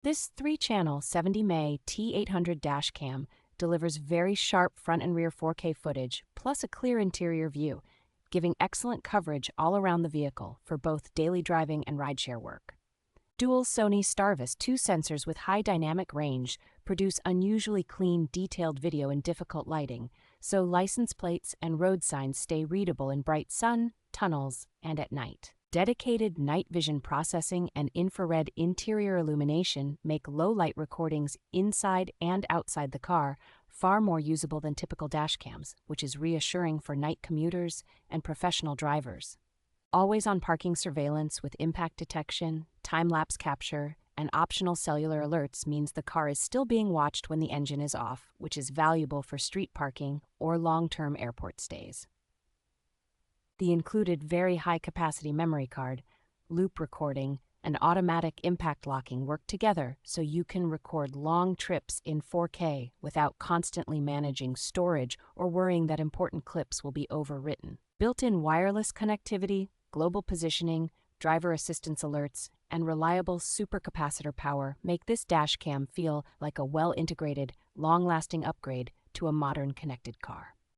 This 3-channel 70 T800 Dash Cam delivers very sharp front and rear 4K footage, plus a clear interior view, giving excellent coverage all around the vehicle for both daily driving and rideshare work. Dual Sony Starvis 2 sensors with high dynamic range produce unusually clean, detailed video in difficult lighting, so license plates and road signs stay readable in bright sun, tunnels, and at night. Dedicated night vision processing and infrared interior illumination make low-light recordings inside and outside the car far more usable than typical dash cams, which is reassuring for night commuters and professional drivers. Always-on parking surveillance with impact detection, time-lapse capture, and optional cellular alerts means the car is still being watched when the engine is off, which is valuable for street parking or long-term airport stays. The included very high-capacity memory card, loop recording, and automatic impact locking work together so you can record long trips in 4K without constantly managing storage or worrying that important clips will be overwritten. Built-in wireless connectivity, global positioning, driver assistance alerts, and reliable supercapacitor power make this dash cam feel like a well-integrated, long-lasting upgrade to a modern connected car.